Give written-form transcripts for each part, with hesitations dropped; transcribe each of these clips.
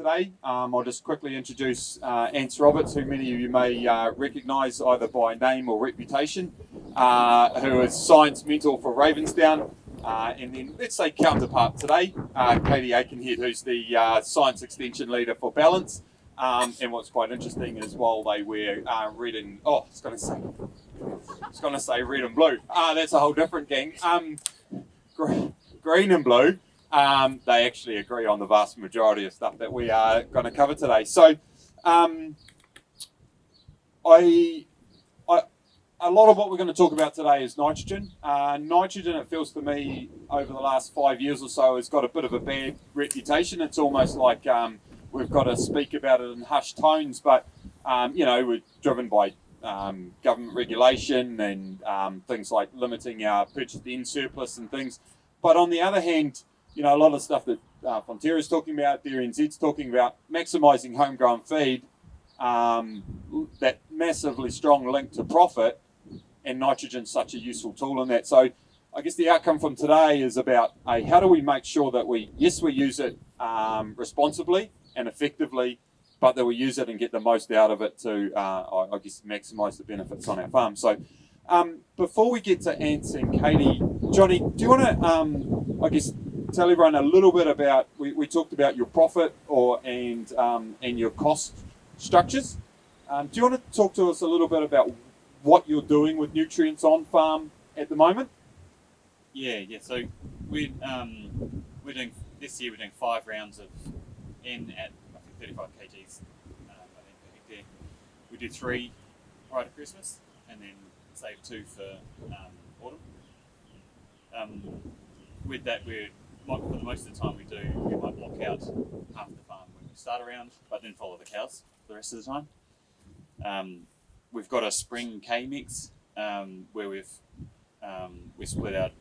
today. I'll just quickly introduce Ants Roberts, who many of you may recognise either by name or reputation, who is Science Mentor for Ravensdown, and then let's say counterpart today, Katie Aitkenhead, who's the Science Extension Leader for Ballance. And what's quite interesting is while they wear red and, I was going to say red and blue. That's a whole different gang. Green and blue. They actually agree on the vast majority of stuff that we are going to cover today. So, a lot of what we're going to talk about today is nitrogen. Nitrogen, it feels to me, over the last 5 years or so, has got a bit of a bad reputation. It's almost like we've got to speak about it in hushed tones, but we're driven by government regulation and things like limiting our purchased end surplus and things. But on the other hand, a lot of stuff that Fonterra's talking about, DairyNZ's talking about, maximising homegrown feed, that massively strong link to profit, and nitrogen's such a useful tool in that. So I guess the outcome from today is about how do we make sure that we use it responsibly and effectively, but that we use it and get the most out of it to, maximise the benefits on our farm. So before we get to Ants and Katie, Jonny, do you want to, tell everyone a little bit about, we talked about your profit and your cost structures. Do you want to talk to us a little bit about what you're doing with nutrients on farm at the moment? Yeah. So we're doing this year. We're doing 5 rounds of N at roughly 35 kgs. I think per hectare. We do 3 prior to Christmas, and then save 2 for autumn. With that, for the most of the time we might block out half the farm when we start around, but then follow the cows for the rest of the time. We've got a spring K mix where we split out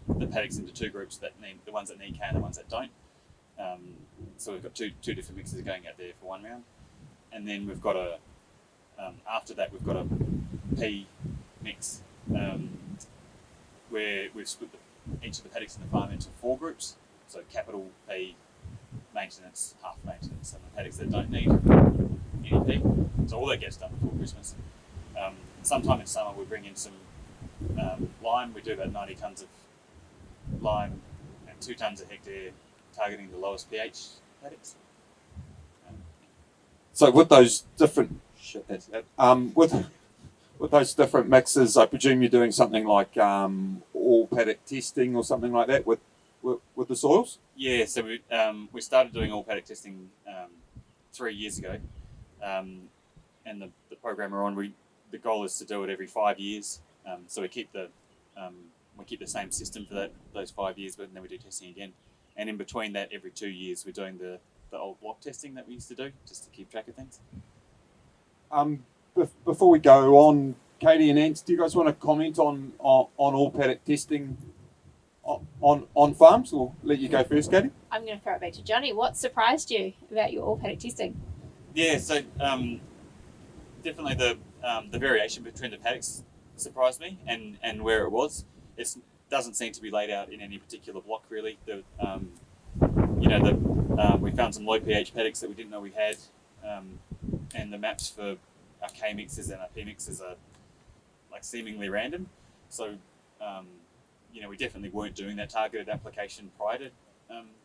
the paddocks into 2 groups, the ones that need K and the ones that don't. So we've got two different mixes going out there for 1 round, and then we've got after that we've got a P mix where we've split each of the paddocks in the farm into 4 groups. So capital P, maintenance, half maintenance, and the paddocks that don't need any P. So all that gets done before Christmas. Sometime in summer we bring in some lime. We do about 90 tonnes of lime and 2 tonnes a hectare, targeting the lowest pH paddocks. So with those different with those different mixes, I presume you're doing something like all paddock testing or something like that with the soils? Yeah, so we started doing all paddock testing 3 years ago, and the program we're on, the goal is to do it every 5 years. So we keep the same system for those 5 years, but then we do testing again. And in between that, every 2 years, we're doing the old block testing that we used to do, just to keep track of things. Before we go on, Katie and Ants, do you guys want to comment on all paddock testing on farms? We'll let you go first, Katie. I'm going to throw it back to Jonny. What surprised you about your all paddock testing? Yeah, so definitely the variation between the paddocks surprised me, and where it was. It doesn't seem to be laid out in any particular block, really. We found some low pH paddocks that we didn't know we had, and the maps for our K mixes and our P mixes are like seemingly random. So, we definitely weren't doing that targeted application prior to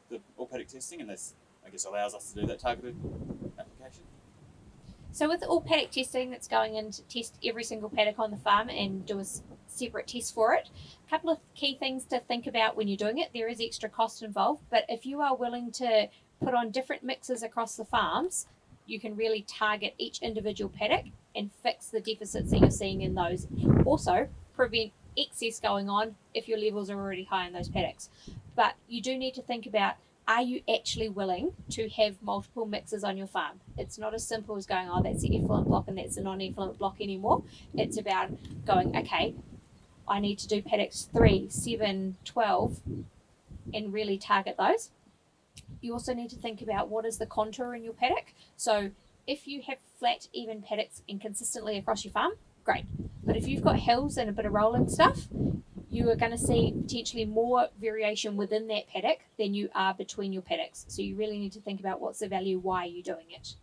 the all paddock testing, and this, I guess, allows us to do that targeted application. So with the all paddock testing that's going in to test every single paddock on the farm and do a separate test for it, a couple of key things to think about when you're doing it. There is extra cost involved, but if you are willing to put on different mixes across the farms, you can really target each individual paddock and fix the deficits that you're seeing in those. Also, prevent excess going on if your levels are already high in those paddocks. But you do need to think about, are you actually willing to have multiple mixes on your farm? It's not as simple as going, that's the effluent block and that's the non-effluent block anymore. It's about going, okay, I need to do paddocks 3, 7, 12 and really target those. You also need to think about what is the contour in your paddock. So if you have flat, even paddocks and consistently across your farm, great. But if you've got hills and a bit of rolling stuff, you are going to see potentially more variation within that paddock than you are between your paddocks. So you really need to think about what's the value, why are you doing it.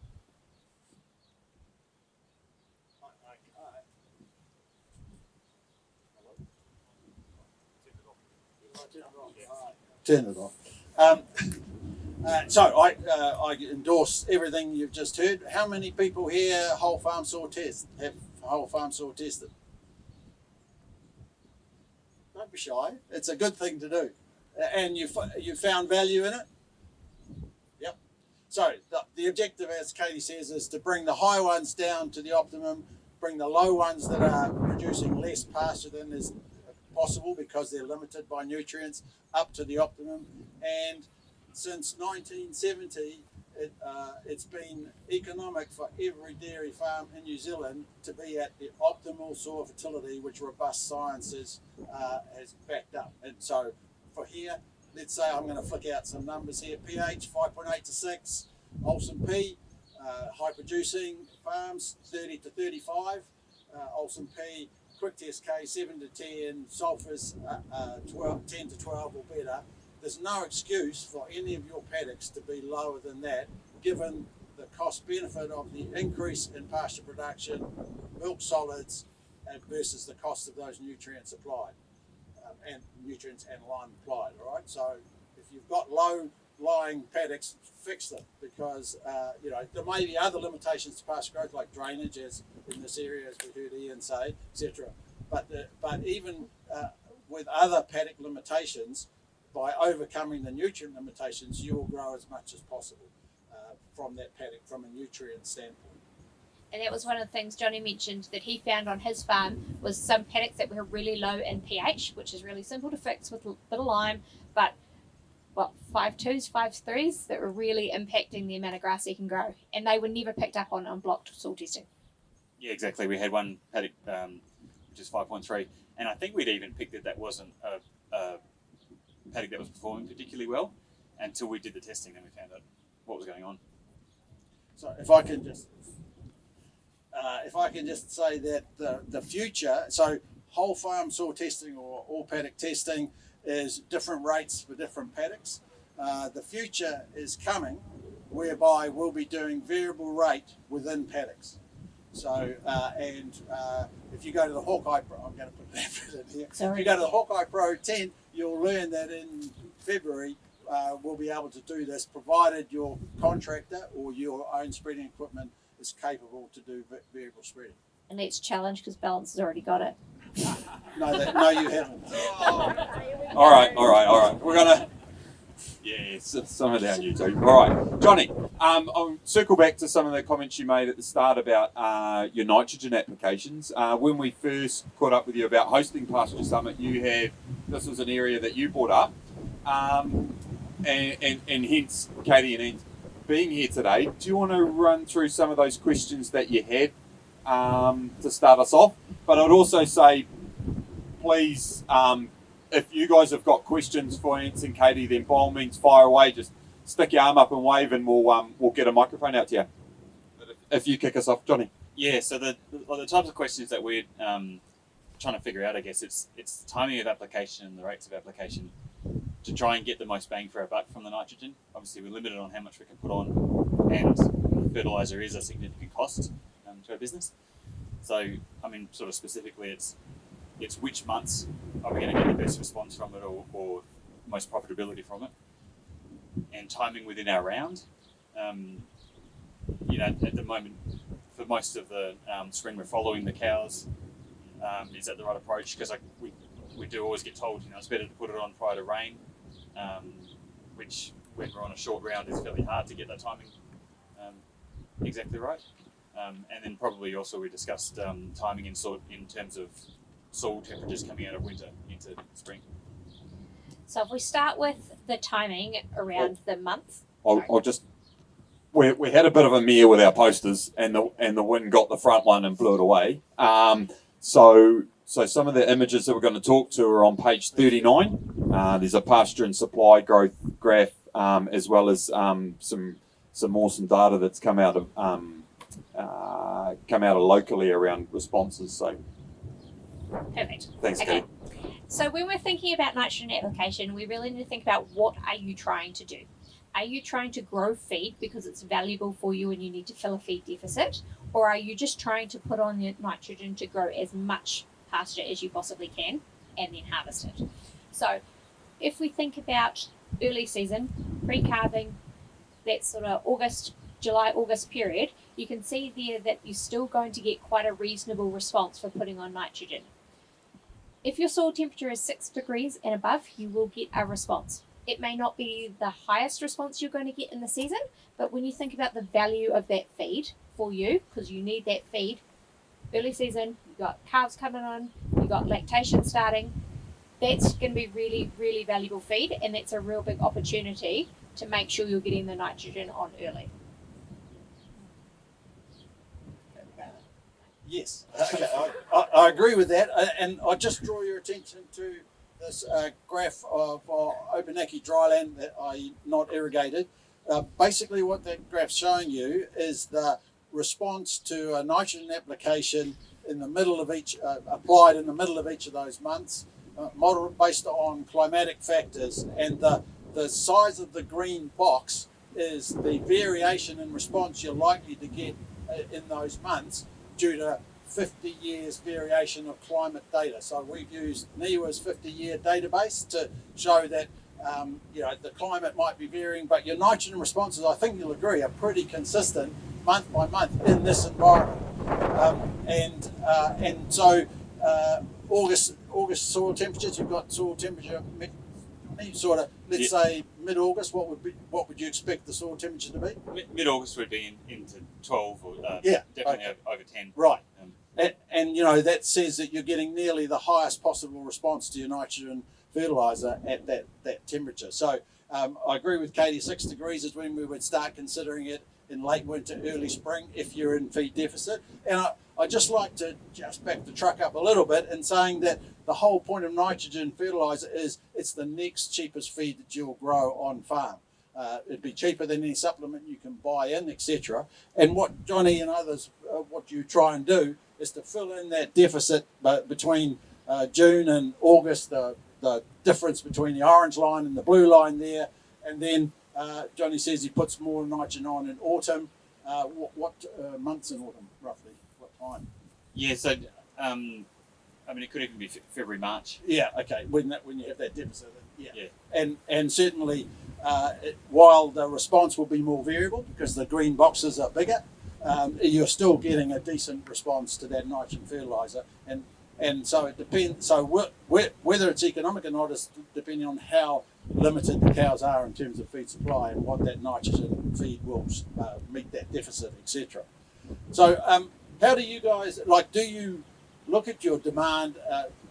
Turn it off. So I endorse everything you've just heard. How many people here whole farm soil test have whole farm soil tested? Don't be shy. It's a good thing to do, and you found value in it. Yep. So the objective, as Katie says, is to bring the high ones down to the optimum, bring the low ones that are producing less pasture than is possible because they're limited by nutrients up to the optimum. And since 1970, it's been economic for every dairy farm in New Zealand to be at the optimal soil fertility, which robust science has backed up. And so for here, let's say I'm going to flick out some numbers here. pH 5.8 to 6, Olsen P, high producing farms 30 to 35, Olsen P, quick test K 7 to 10, sulphurs 10 to 12 or better. There's no excuse for any of your paddocks to be lower than that, given the cost benefit of the increase in pasture production, milk solids, versus the cost of those nutrients applied, and nutrients and lime applied. All right. So if you've got low-lying paddocks, fix them, because there may be other limitations to pasture growth, like drainage, as in this area, as we heard Ian say, etc. But even with other paddock limitations, by overcoming the nutrient limitations, you will grow as much as possible from that paddock from a nutrient standpoint. And that was one of the things Jonny mentioned that he found on his farm, was some paddocks that were really low in pH, which is really simple to fix with a bit of lime, but 5.2s, 5.3s that were really impacting the amount of grass he can grow, and they were never picked up on blocked soil testing. Yeah, exactly. We had one paddock which is 5.3, and I think we'd even picked that wasn't a paddock that was performing particularly well until we did the testing, and we found out what was going on. So if I can just say that the future, so whole farm soil testing or all paddock testing is different rates for different paddocks. The future is coming whereby we'll be doing variable rate within paddocks. So if you go to the Hawkeye Pro, I'm going to put that in here. Sorry. If you go to the Hawkeye Pro 10, you'll learn that in February we'll be able to do this, provided your contractor or your own spreading equipment is capable to do variable spreading. And let's challenge, because Ballance has already got it. No, you haven't. All right. We're gonna. Yeah, it's some of that on YouTube. All right, Jonny. I'll circle back to some of the comments you made at the start about your nitrogen applications. When we first caught up with you about hosting Pasture Summit, this was an area that you brought up, and hence Katie and Ian being here today. Do you want to run through some of those questions that you had to start us off? But I'd also say, please, if you guys have got questions for Ants and Katie, then by all means fire away. Just stick your arm up and wave, and we'll get a microphone out to you. If you kick us off, Jonny. Yeah. So the types of questions that we're trying to figure out, I guess, it's the timing of application and the rates of application to try and get the most bang for our buck from the nitrogen. Obviously, we're limited on how much we can put on, and fertilizer is a significant cost to our business. So, I mean, sort of specifically, it's which months are we going to get the best response from it, or most profitability from it, and timing within our round. At the moment, for most of the spring, we're following the cows. Is that the right approach? Because we do always get told, it's better to put it on prior to rain, which when we're on a short round is fairly hard to get that timing exactly right. And then probably also we discussed timing in terms of soil temperatures coming out of winter into spring. So if we start with the timing around the month. I'll just. We had a bit of a mare with our posters, and the wind got the front one and blew it away. So some of the images that we're going to talk to are on page 39. There's a pasture and supply growth graph, as well as some awesome data that's come out of locally around responses. So Perfect. thanks, Okay. Kate. So when we're thinking about nitrogen application, we really need to think about what are you trying to do? Are you trying to grow feed because it's valuable for you and you need to fill a feed deficit? Or are you just trying to put on the nitrogen to grow as much pasture as you possibly can and then harvest it? So if we think about early season, pre-calving, that sort of July, August period, you can see there that you're still going to get quite a reasonable response for putting on nitrogen. If your soil temperature is 6 degrees and above, you will get a response. It may not be the highest response you're going to get in the season, but when you think about the value of that feed for you, because you need that feed, early season, you've got calves coming on, you've got lactation starting, that's going to be really, really valuable feed, and that's a real big opportunity to make sure you're getting the nitrogen on early. Yes, okay, I agree with that, and I just draw your attention to this graph of Opunaki dryland that I not irrigated. Basically what that graph's showing you is the response to a nitrogen application in the middle of each, applied in the middle of each of those months, model based on climatic factors, and the size of the green box is the variation in response you're likely to get in those months due to 50 years variation of climate data. So we've used NIWA's 50-year database to show that the climate might be varying, but your nitrogen responses, I think you'll agree, are pretty consistent month by month in this environment. And so August soil temperatures, you've got soil temperature sort of, let's say mid-August, what would you expect the soil temperature to be? Mid-August would be into 12 or definitely over 10. Right. And that says that you're getting nearly the highest possible response to your nitrogen fertiliser at that temperature. So I agree with Katie, 6 degrees is when we would start considering it in late winter, early spring, if you're in feed deficit. And I just like to just back the truck up a little bit in saying that the whole point of nitrogen fertiliser is it's the next cheapest feed that you'll grow on farm. It'd be cheaper than any supplement you can buy in, etc. And what Jonny and others, what you try and do is to fill in that deficit between June and August, the difference between the orange line and the blue line there, and then Jonny says he puts more nitrogen on in autumn. What months in autumn, roughly? What time? Yeah, so it could even be February, March. Yeah, okay. When you have that deficit, yeah. And certainly, while the response will be more variable because the green boxes are bigger, you're still getting a decent response to that nitrogen fertiliser, and so it depends. So whether it's economic or not is depending on how limited the cows are in terms of feed supply and what that nitrogen feed will meet that deficit, etc. So how do you guys do you look at your demand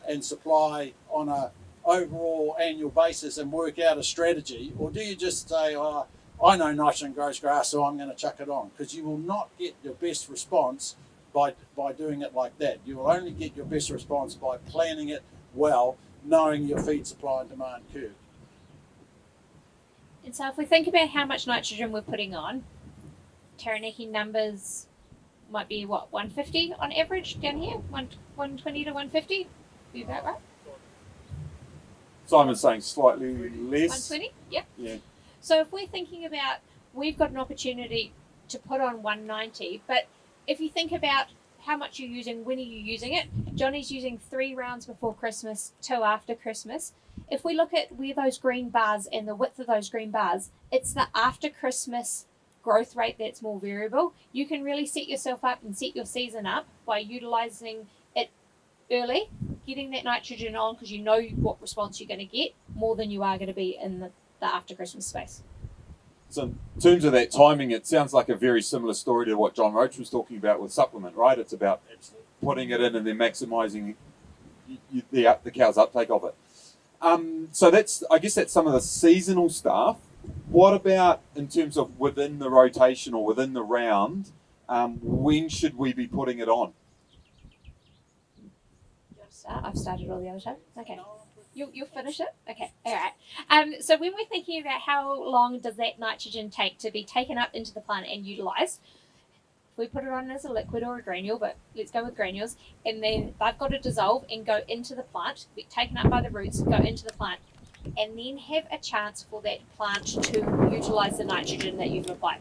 and supply on a overall annual basis and work out a strategy, or do you just say, oh, I know nitrogen grows grass, so I'm going to chuck it on? Because you will not get your best response by doing it like that. You will only get your best response by planning it well, knowing your feed supply and demand curve. And so if we think about how much nitrogen we're putting on, Taranaki numbers might be 150 on average down here, 120 to 150, be about right? Simon's saying slightly less. 120, yep. Yeah. So if we're thinking about, we've got an opportunity to put on 190, but if you think about how much you're using, when are you using it? Johnny's using 3 rounds before Christmas, 2 after Christmas. If we look at where those green bars and the width of those green bars, it's the after Christmas growth rate that's more variable. You can really set yourself up and set your season up by utilising it early, getting that nitrogen on because you know what response you're going to get more than you are going to be in the after Christmas space. So in terms of that timing, it sounds like a very similar story to what John Roach was talking about with supplement, right? It's about putting it in and then maximising the cow's uptake of it. So I guess that's some of the seasonal stuff. What about in terms of within the rotation or within the round? When should we be putting it on? I've started all the other time. Okay. You'll finish it? Okay. All right. So when we're thinking about how long does that nitrogen take to be taken up into the plant and utilised, If we put it on as a liquid or a granule, but let's go with granules, and then they've got to dissolve and go into the plant, be taken up by the roots, go into the plant, and then have a chance for that plant to utilise the nitrogen that you've applied.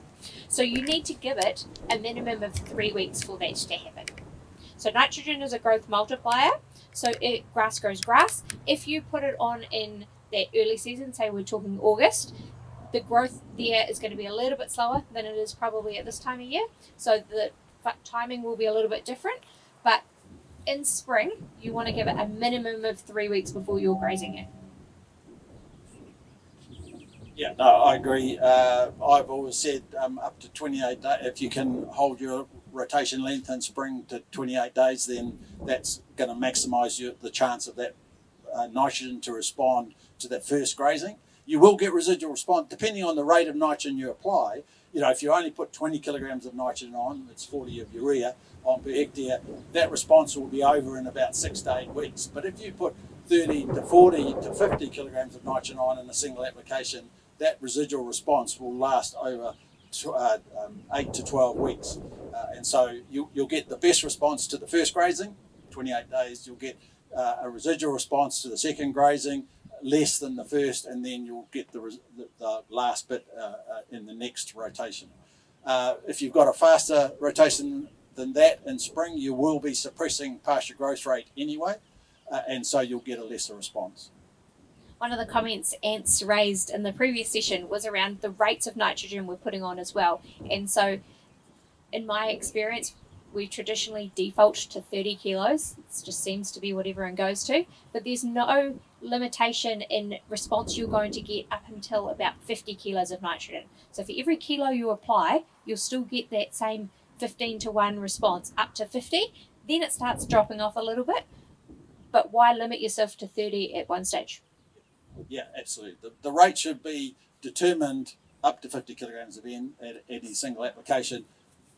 So you need to give it a minimum of 3 weeks for that to happen. So nitrogen is a growth multiplier, so grass grows grass. If you put it on in that early season, say we're talking August, the growth there is going to be a little bit slower than it is probably at this time of year. So the timing will be a little bit different. But in spring, you want to give it a minimum of 3 weeks before you're grazing it. Yeah, no, I agree. I've always said up to 28 days. If you can hold your rotation length in spring to 28 days, then that's going to maximise the chance of that nitrogen to respond to that first grazing. You will get residual response depending on the rate of nitrogen you apply. You know, if you only put 20 kilograms of nitrogen on, it's 40 of urea on per hectare, that response will be over in about 6 to 8 weeks. But if you put 30 to 40 to 50 kilograms of nitrogen on in a single application, that residual response will last over 8 to 12 weeks. And so you'll get the best response to the first grazing, 28 days. You'll get a residual response to the second grazing, less than the first, and then you'll get the last bit in the next rotation. If you've got a faster rotation than that in spring, you will be suppressing pasture growth rate anyway, and so you'll get a lesser response. One of the comments Ants raised in the previous session was around the rates of nitrogen we're putting on as well. And so in my experience, we traditionally default to 30 kilos. It just seems to be what everyone goes to. But there's no limitation in response you're going to get up until about 50 kilos of nitrogen. So for every kilo you apply, you'll still get that same 15-to-1 response up to 50. Then it starts dropping off a little bit. But why limit yourself to 30 at one stage? Yeah, absolutely. The rate should be determined up to 50 kilograms of N at any single application.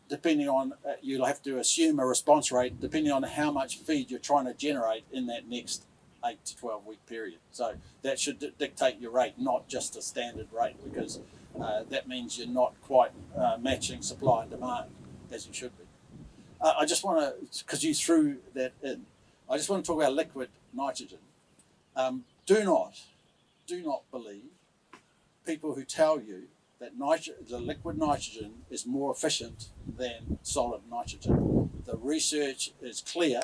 Depending on, you'll have to assume a response rate depending on how much feed you're trying to generate in that next 8 to 12 week period. So that should dictate your rate, not just a standard rate, because that means you're not quite matching supply and demand as you should be. I just want to, because you threw that in, I just want to talk about liquid nitrogen. Do not believe people who tell you that the liquid nitrogen is more efficient than solid nitrogen. The research is clear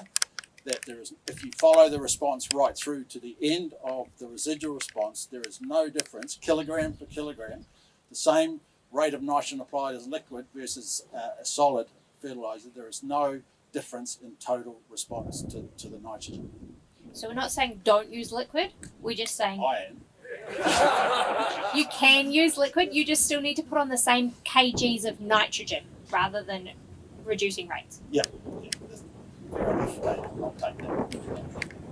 that if you follow the response right through to the end of the residual response, there is no difference, kilogram for kilogram, the same rate of nitrogen applied as liquid versus a solid fertilizer. There is no difference in total response to the nitrogen. So we're not saying don't use liquid, we're just saying I am. you can use liquid, you just still need to put on the same kgs of nitrogen rather than reducing rates. Yeah. I'll take that.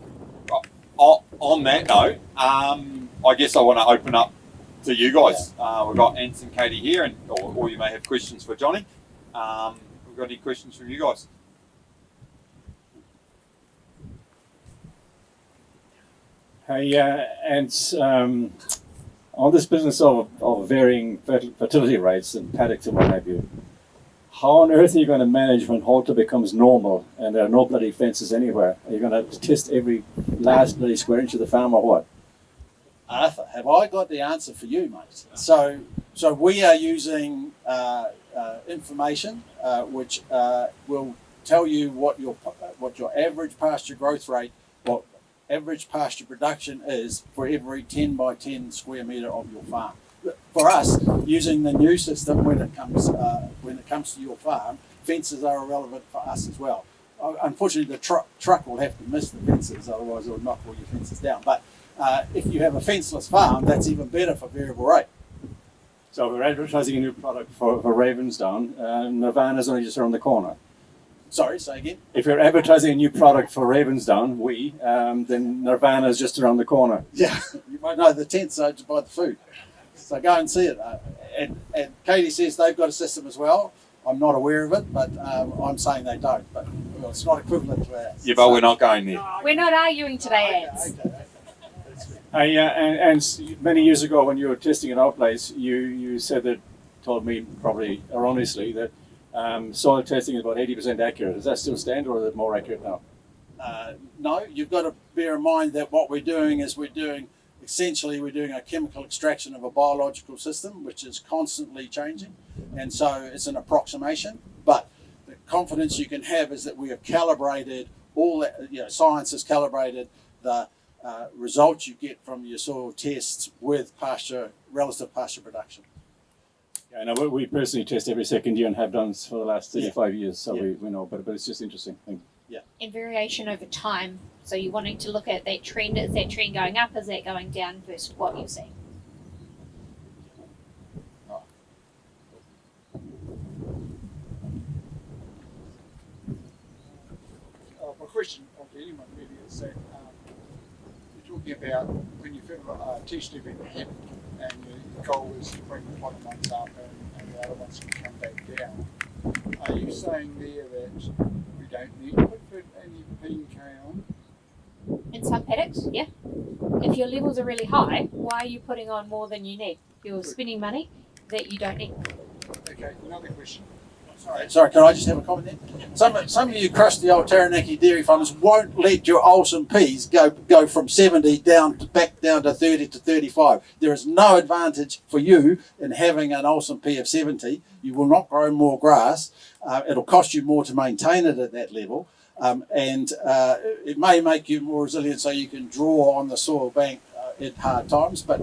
On that note, I guess I want to open up to you guys. We've got Ants and Katie here, or you may have questions for Jonny. We've got any questions from you guys? Hey, Ants, on this business of varying fertility rates and paddocks and what have you, how on earth are you going to manage when halter becomes normal and there are no bloody fences anywhere? Are you going to test every last bloody square inch of the farm or what? Arthur, have I got the answer for you, mate? So we are using information which will tell you what your average pasture growth rate, what average pasture production is for every 10 by 10 square metre of your farm. For us, using the new system when it comes to your farm, fences are irrelevant for us as well. Unfortunately, the truck will have to miss the fences, otherwise it'll knock all your fences down. But if you have a fenceless farm, that's even better for variable rate. So we're advertising a new product for Ravensdown. Nirvana's only just around the corner. Sorry, say again? If you're advertising a new product for Ravensdown, then Nirvana's just around the corner. Yeah, you might know the tents are to buy the food. So go and see it. And Katie says they've got a system as well. I'm not aware of it, but I'm saying they don't. But well, it's not equivalent to ours. Yeah, but we're not going there. We're not arguing today, Ants. Okay. And many years ago when you were testing at our place, you said that, told me probably erroneously, that soil testing is about 80% accurate. Does that still stand, or is it more accurate now? No, you've got to bear in mind that what we're doing is we're doing a chemical extraction of a biological system, which is constantly changing, and so it's an approximation. But the confidence you can have is that we have calibrated all that. Science has calibrated the results you get from your soil tests with relative pasture production. Yeah, no, we personally test every second year and have done for the last 35 years, so we know, but it's just interesting thing. And variation over time. So you're wanting to look at that trend. Is that trend going up? Is that going down versus what you're seeing? My question to anyone really is that you're talking about when you fill a test tube in the head and your goal is to bring the bottom ones up and the other ones can come back down. Are you saying there that we don't need to put any P&K on? In some paddocks, yeah. If your levels are really high, why are you putting on more than you need? You're spending money that you don't need. Okay, another question. Sorry, can I just have a comment there? Some of you crusty old Taranaki dairy farmers won't let your Olsen peas go from 70 back down to 30 to 35. There is no advantage for you in having an Olsen pea of 70. You will not grow more grass. It'll cost you more to maintain it at that level. And it may make you more resilient so you can draw on the soil bank at hard times, but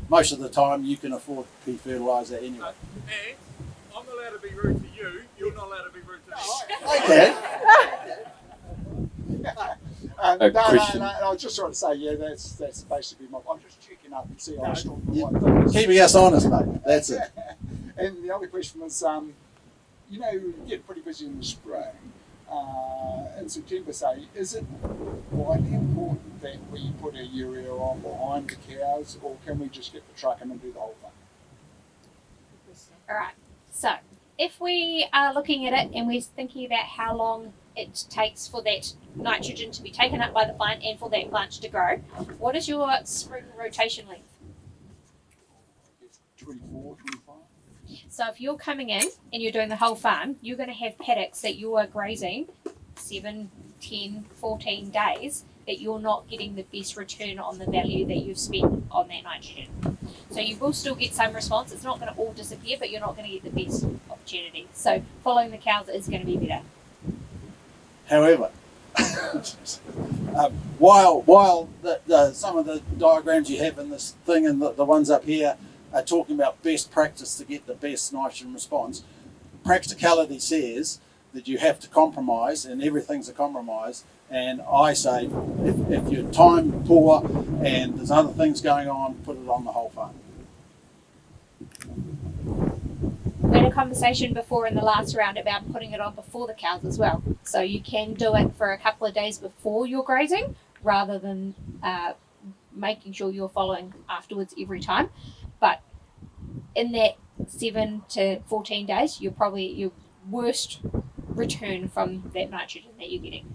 most of the time you can afford pea fertiliser anyway. And I'm allowed to be rude to you, you're not allowed to be rude to me. Okay. No, I was just trying to say, yeah, that's basically I'm just checking up and see how strong the white thing is. Keeping us honest, mate. That's it. And the other question was, you get pretty busy in the spring. In September, say, is it widely important that we put a urea on behind the cows, or can we just get the truck in and do the whole thing? All right. So if we are looking at it and we're thinking about how long it takes for that nitrogen to be taken up by the plant and for that plant to grow, what is your spring rotation length? 24, 25. So if you're coming in and you're doing the whole farm, you're going to have paddocks that you are grazing 7, 10, 14 days that you're not getting the best return on the value that you've spent on that nitrogen. So you will still get some response. It's not going to all disappear, but you're not going to get the best opportunity. So following the cows is going to be better. However, while some of the diagrams you have in this thing and the ones up here are talking about best practice to get the best nitrogen response, practicality says that you have to compromise, and everything's a compromise. And I say, if you're time poor and there's other things going on, put it on the whole farm. We had a conversation before in the last round about putting it on before the cows as well. So you can do it for a couple of days before you're grazing, rather than making sure you're following afterwards every time. But in that 7 to 14 days, you're probably your worst return from that nitrogen that you're getting.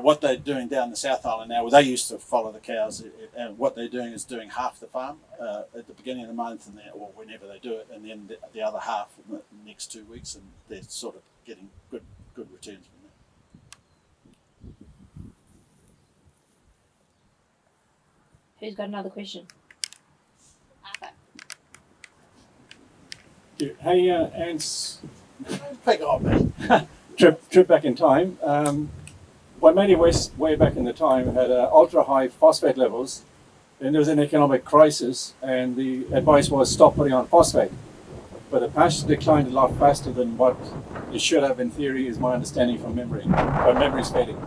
What they're doing down the South Island now, well, they used to follow the cows, and what they're doing is doing half the farm at the beginning of the month, or whenever they do it, and then the other half in the next 2 weeks, and they're sort of getting good returns from that. Who's got another question? Arthur. Hey, Ants, Pick on me. trip back in time. Waimate West, way back in the time, had ultra high phosphate levels. Then there was an economic crisis, and the advice was stop putting on phosphate. But the pasture declined a lot faster than what it should have in theory, is my understanding from memory. But memory's fading.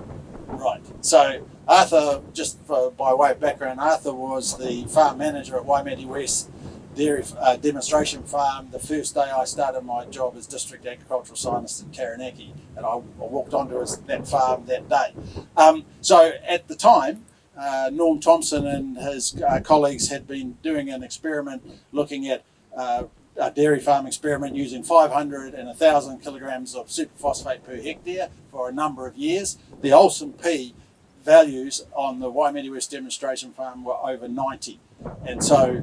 Right. So Arthur, just by way of background, Arthur was the farm manager at Waimate West Dairy Demonstration Farm the first day I started my job as District Agricultural Scientist in Taranaki, and I walked onto that farm that day. So at the time, Norm Thompson and his colleagues had been doing an experiment looking at a dairy farm experiment using 500 and 1,000 kilograms of superphosphate per hectare for a number of years. The Olsen P values on the Waimate West Demonstration Farm were over 90. And so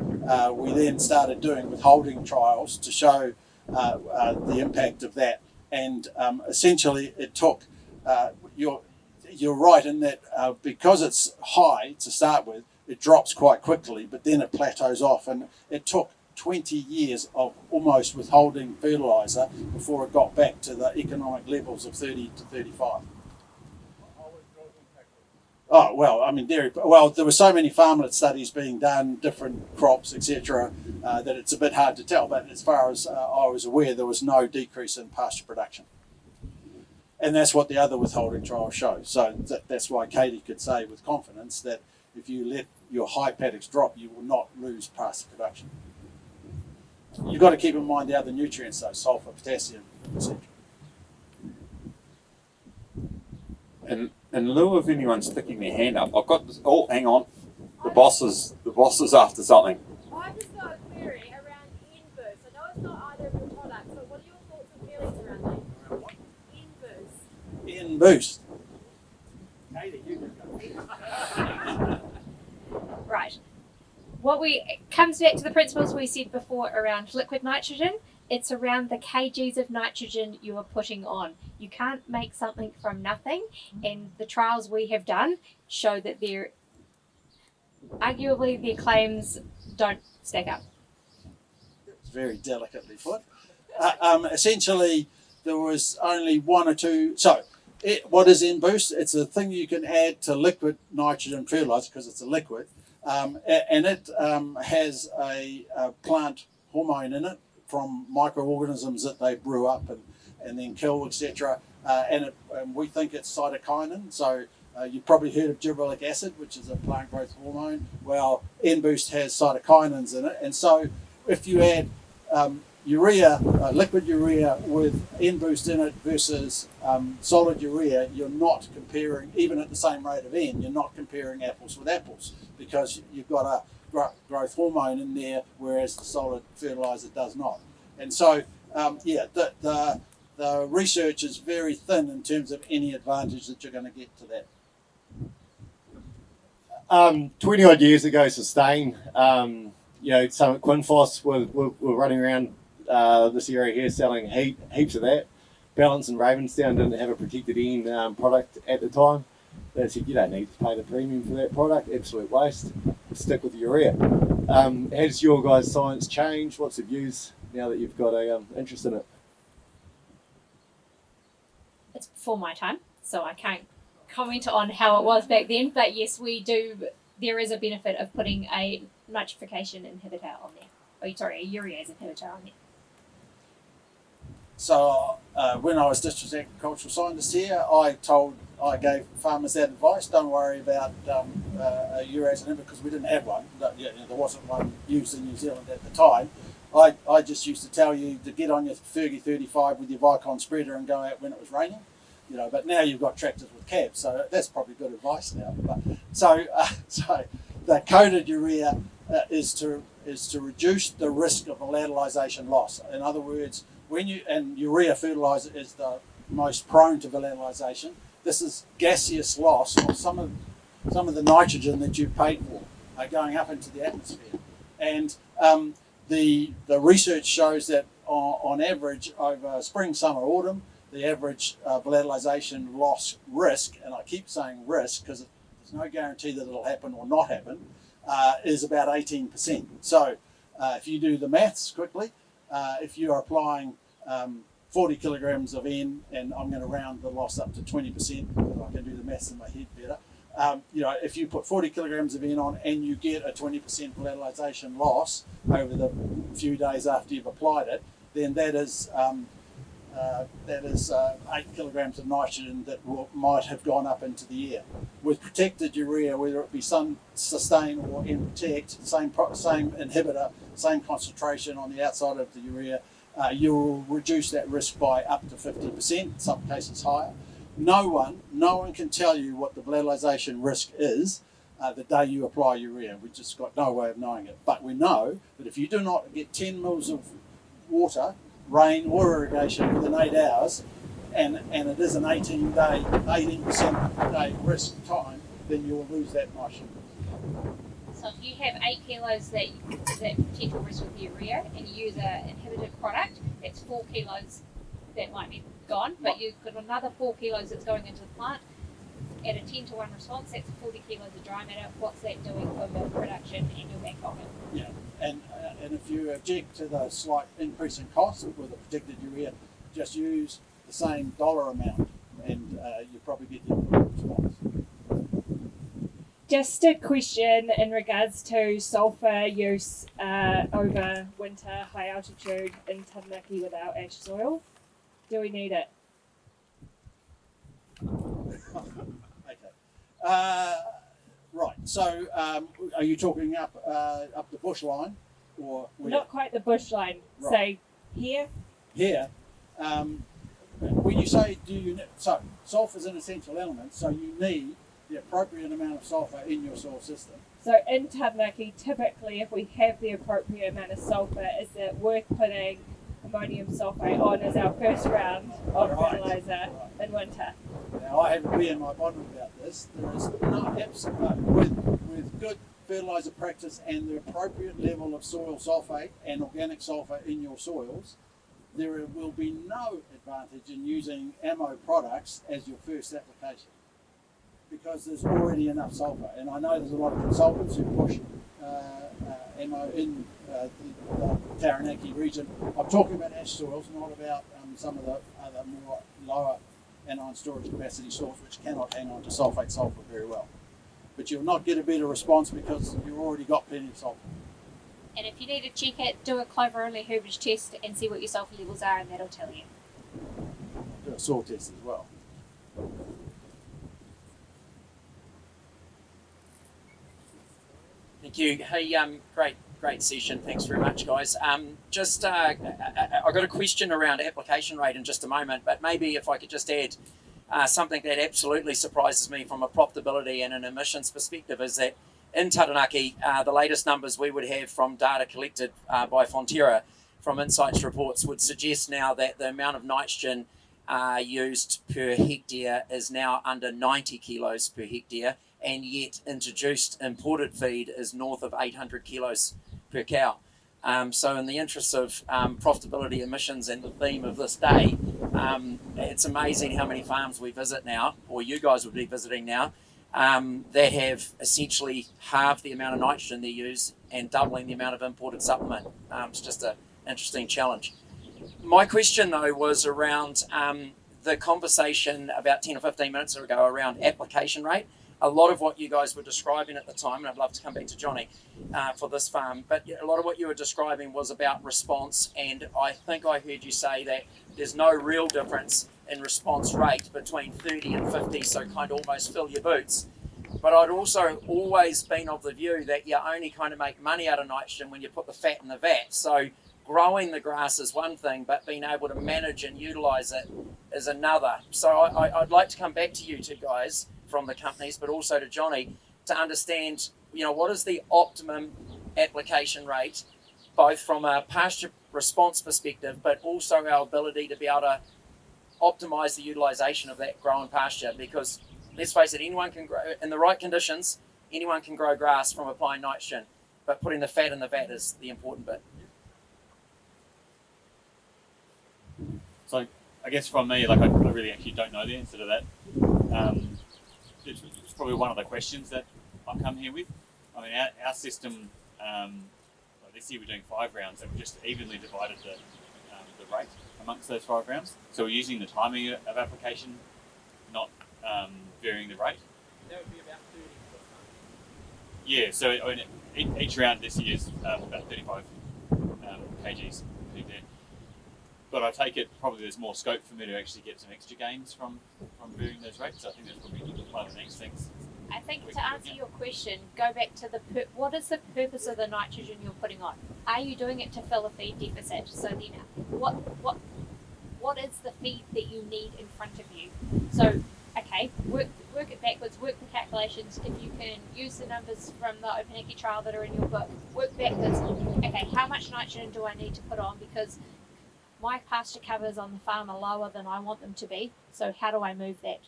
we then started doing withholding trials to show the impact of that. And essentially it took, you're right in that because it's high to start with, it drops quite quickly, but then it plateaus off, and it took 20 years of almost withholding fertiliser before it got back to the economic levels of 30 to 35. Oh, well, I mean, there were so many farmlet studies being done, different crops, etc., that it's a bit hard to tell. But as far as I was aware, there was no decrease in pasture production. And that's what the other withholding trials show. So that's why Katie could say with confidence that if you let your high paddocks drop, you will not lose pasture production. You've got to keep in mind the other nutrients, though, sulphur, potassium, etc. In lieu of anyone sticking their hand up, I've got this. Oh, hang on. The boss is after something. I just got a query around N-Boost. I know it's not either of your products, but what are your thoughts and feelings around that? N-Boost. N-Boost. Katie, you can go. Right. It comes back to the principles we said before around liquid nitrogen. It's around the kgs of nitrogen you are putting on. You can't make something from nothing, and the trials we have done show that arguably their claims don't stack up. It's very delicately put. Essentially, there was only one or two. So, what is N-Boost? It's a thing you can add to liquid nitrogen fertiliser because it's a liquid, and it has a plant hormone in it from microorganisms that they brew up and then kill, etc. And we think it's cytokinin. So you've probably heard of gibberellic acid, which is a plant growth hormone. Well, N-Boost has cytokinins in it. And so if you add urea, liquid urea with N-Boost in it versus solid urea, you're not comparing, even at the same rate of N, you're not comparing apples with apples because you've got a growth hormone in there, whereas the solid fertiliser does not. And so, the research is very thin in terms of any advantage that you're going to get to that. 20 odd years ago, Sustain, some Quinfos were running around this area here selling heaps of that. Ballance and Ravensdown didn't have a protected N product at the time. They said, you don't need to pay the premium for that product, absolute waste, stick with urea. Has your guys' science changed? What's the views now that you've got a interest in it? It's before my time, so I can't comment on how it was back then, but yes, we do. There is a benefit of putting a nitrification inhibitor on there. A urease inhibitor on there. So when I was district agricultural scientist here, I gave farmers that advice. Don't worry about a urease inhibitor because we didn't have one. There wasn't one used in New Zealand at the time. I just used to tell you to get on your Fergie 35 with your Vicon spreader and go out when it was raining. But now you've got tractors with cabs, so that's probably good advice now. So the coated urea is to reduce the risk of volatilisation loss. In other words, and urea fertiliser is the most prone to volatilisation. This is gaseous loss of some of the nitrogen that you paid for going up into the atmosphere. And the research shows that on average over spring, summer, autumn, the average volatilisation loss risk, and I keep saying risk because there's no guarantee that it'll happen or not happen, is about 18%. So if you do the maths quickly, if you're applying 40 kilograms of N, and I'm going to round the loss up to 20% because I can do the maths in my head better. If you put 40 kilograms of N on and you get a 20% volatilisation loss over the few days after you've applied it, then that is 8 kilograms of nitrogen that might have gone up into the air. With protected urea, whether it be Sustain or N-Protect, same inhibitor, same concentration on the outside of the urea, you'll reduce that risk by up to 50%, in some cases higher. No one can tell you what the volatilisation risk is the day you apply urea. We've just got no way of knowing it. But we know that if you do not get 10 mils of water, rain or irrigation within 8 hours, and it is an 18% a day risk time, then you will lose that nitrogen. So if you have 8 kilos that potential risk with urea and you use an inhibited product, that's 4 kilos that might be gone, but you've got another 4 kilos that's going into the plant. At a 10 to 1 response, that's 40 kilos of dry matter. What's that doing for milk production and your back pocket? Yeah, and if you object to the slight increase in cost with the protected urea, just use the same dollar amount, and you probably get the equivalent response. Just a question in regards to sulphur use over winter, high altitude in Taranaki without ash soil. Do we need it? Okay. Right. So, are you talking up the bush line, or Not quite the bush line. Right. Say here. here? When you say sulphur is an essential element, so you need the appropriate amount of sulphur in your soil system. So in Taranaki, typically, if we have the appropriate amount of sulphur, is it worth putting ammonium sulphate on as our first round of fertiliser in winter? Now, I have to be in my bottom about this. There is no with good fertiliser practice and the appropriate level of soil sulphate and organic sulphur in your soils, there will be no advantage in using ammo products as your first application, because there's already enough sulphur. And I know there's a lot of consultants who push ammo in the Taranaki region. I'm talking about ash soils, not about some of the other more lower anion storage capacity soils which cannot hang on to sulphate sulphur very well. But you'll not get a better response because you've already got plenty of sulphur. And if you need to check it, do a clover-only herbage test and see what your sulphur levels are, and that'll tell you. Do a soil test as well. Thank you. Hey, great session. Thanks very much, guys. I've got a question around application rate in just a moment, but maybe if I could just add something that absolutely surprises me from a profitability and an emissions perspective is that in Taranaki, the latest numbers we would have from data collected by Fonterra from Insights reports would suggest now that the amount of nitrogen used per hectare is now under 90 kilos per hectare, and yet introduced imported feed is north of 800 kilos per cow. So in the interest of profitability, emissions, and the theme of this day, it's amazing how many farms we visit now, or you guys would be visiting now, that have essentially halved the amount of nitrogen they use and doubling the amount of imported supplement. It's just an interesting challenge. My question, though, was around the conversation about 10 or 15 minutes ago around application rate. A lot of what you guys were describing at the time, and I'd love to come back to Jonny for this farm, but a lot of what you were describing was about response, and I think I heard you say that there's no real difference in response rate between 30 and 50, so kind of almost fill your boots. But I'd also always been of the view that you only kind of make money out of nitrogen when you put the fat in the vat. So growing the grass is one thing, but being able to manage and utilise it is another. So I'd like to come back to you two guys from the companies, but also to Jonny, to understand, what is the optimum application rate, both from a pasture response perspective, but also our ability to be able to optimise the utilisation of that grown pasture. Because let's face it, anyone can grow in the right conditions. Anyone can grow grass from applying nitrogen, but putting the fat in the vat is the important bit. So I guess from me, I really actually don't know the answer to that. It's probably one of the questions that I've come here with. I mean, our system, this year we're doing 5 rounds, and we've just evenly divided the rate amongst those 5 rounds. So we're using the timing of application, not varying the rate. That would be about 30. Yeah, so I mean, each round this year is about 35 kgs per hectare. But I take it probably there's more scope for me to actually get some extra gains from varying those rates. I think that's probably one of the next things. I think to answer your question, go back to what is the purpose of the nitrogen you're putting on? Are you doing it to fill a feed deficit? So then, what is the feed that you need in front of you? So, okay, work it backwards, work the calculations. If you can use the numbers from the Aitkenhead trial that are in your book, work backwards. Okay, how much nitrogen do I need to put on? Because my pasture covers on the farm are lower than I want them to be. So how do I move that?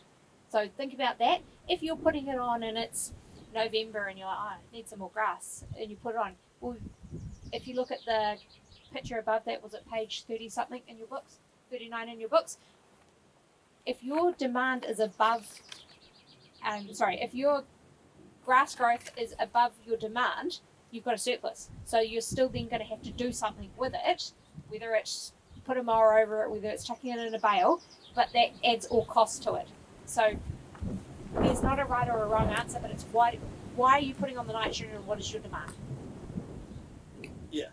So think about that. If you're putting it on and it's November and you're like, oh, I need some more grass, and you put it on. Well, if you look at the picture above that, was it page 30 something in your books, 39 in your books? If your demand is above, if your grass growth is above your demand, you've got a surplus. So you're still then going to have to do something with it, whether it's put a mower over it, whether it's chucking it in a bale, but that adds all cost to it. So there's not a right or a wrong answer, but it's why are you putting on the nitrogen and what is your demand? Yeah.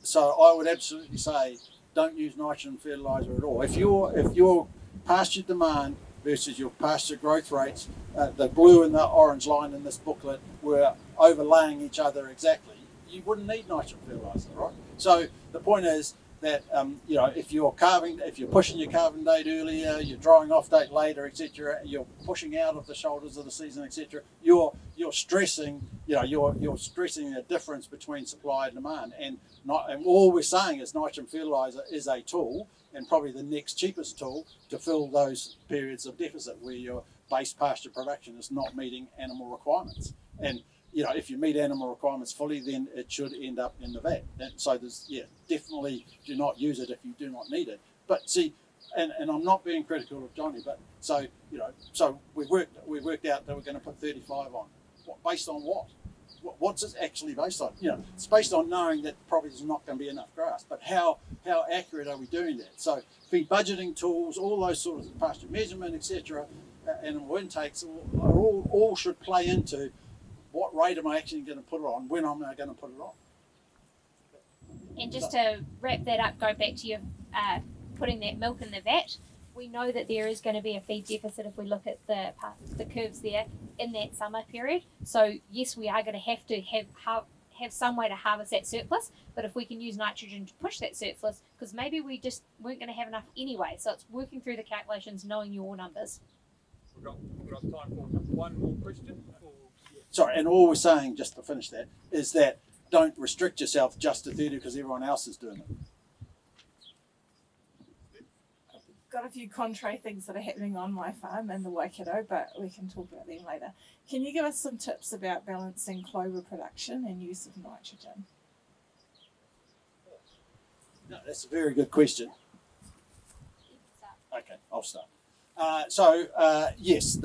So I would absolutely say don't use nitrogen fertiliser at all. If your pasture demand versus your pasture growth rates, the blue and the orange line in this booklet were overlaying each other exactly, you wouldn't need nitrogen fertiliser, right? So the point is that if you're pushing your calving date earlier, you're drying off date later, etc., you're pushing out of the shoulders of the season, etc., you're stressing the difference between supply and demand, and all we're saying is nitrogen fertiliser is a tool, and probably the next cheapest tool to fill those periods of deficit where your base pasture production is not meeting animal requirements. And if you meet animal requirements fully, then it should end up in the vat. And so definitely do not use it if you do not need it. But see, and I'm not being critical of Jonny, but so we worked out that we're going to put 35 on. Based on what? What's it actually based on? It's based on knowing that probably there's not going to be enough grass. But how accurate are we doing that? So feed budgeting tools, all those sorts of pasture measurement, etc., animal intakes, all should play into what rate am I actually going to put it on? When am I going to put it on? And just to wrap that up, go back to your putting that milk in the vat. We know that there is going to be a feed deficit if we look at the curves there in that summer period. So yes, we are going to have some way to harvest that surplus. But if we can use nitrogen to push that surplus, because maybe we just weren't going to have enough anyway. So it's working through the calculations, knowing your numbers. We've got time for one more question. Sorry, and all we're saying, just to finish that, is that don't restrict yourself just to 30 because everyone else is doing it. Got a few contrary things that are happening on my farm in the Waikato, but we can talk about them later. Can you give us some tips about balancing clover production and use of nitrogen? No, that's a very good question. Okay, I'll start. Yes,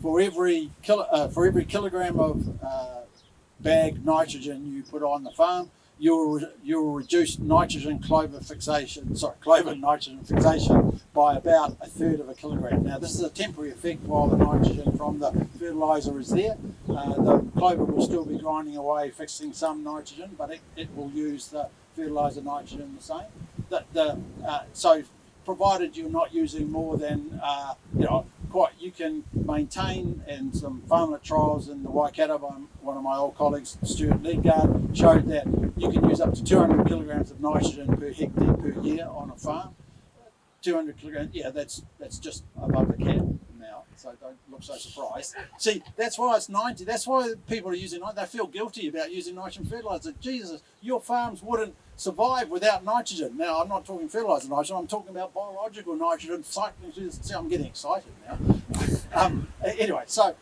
for every kilogram of bagged nitrogen you put on the farm, you'll reduce nitrogen clover nitrogen fixation by about a third of a kilogram. Now this is a temporary effect while the nitrogen from the fertiliser is there. The clover will still be grinding away, fixing some nitrogen, but it will use the fertiliser nitrogen the same. So provided you're not using more than you can maintain, and some farmlet trials in the Waikato by one of my old colleagues, Stuart Leadgard, showed that you can use up to 200 kilograms of nitrogen per hectare per year on a farm. 200 kilograms, that's just above the cap now, so don't look so surprised. See, that's why it's 90. That's why people are using it. They feel guilty about using nitrogen fertiliser. Jesus, your farms wouldn't survive without nitrogen. Now, I'm not talking fertiliser nitrogen, I'm talking about biological nitrogen cycling through this. See, I'm getting excited now. Anyway, so,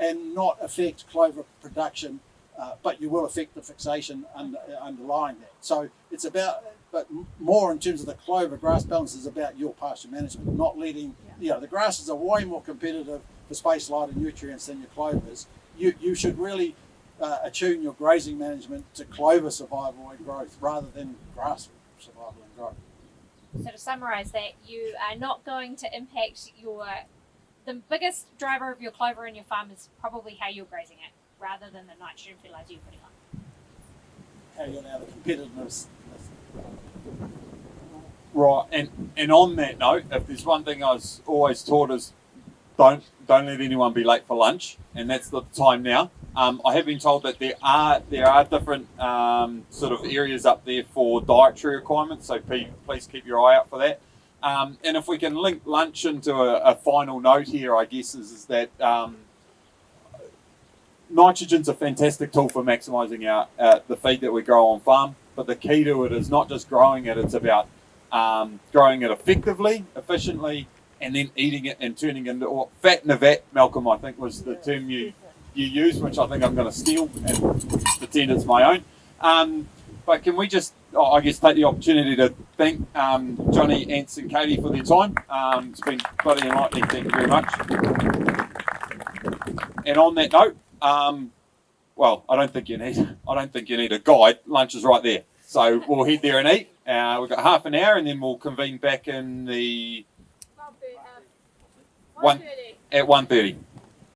and not affect clover production, but you will affect the fixation underlying that. So it's about, but more in terms of the clover grass balance is about your pasture management, not letting, the grasses are way more competitive for space, light and nutrients than your clovers. You should really attune your grazing management to clover survival and growth rather than grass survival and growth. So to summarise that, you are not going to impact the biggest driver of your clover in your farm is probably how you're grazing it, rather than the nitrogen fertiliser you're putting on. How you're going to have the competitiveness. Right, and on that note, if there's one thing I was always taught is don't let anyone be late for lunch, and that's the time now. I have been told that there are different sort of areas up there for dietary requirements, so please keep your eye out for that. And if we can link lunch into a final note here, I guess, is that nitrogen's a fantastic tool for maximising the feed that we grow on farm, but the key to it is not just growing it, it's about growing it effectively, efficiently, and then eating it and turning it into fat in the vat, Malcolm, I think was the term you used, which I think I'm going to steal and pretend it's my own. But can we just, I guess, take the opportunity to thank Jonny, Ants and Katie for their time. It's been bloody enlightening, thank you very much. And on that note, well, I don't think you need a guide. Lunch is right there. So we'll head there and eat. We've got half an hour and then we'll convene back in the 1:30. at 1:30.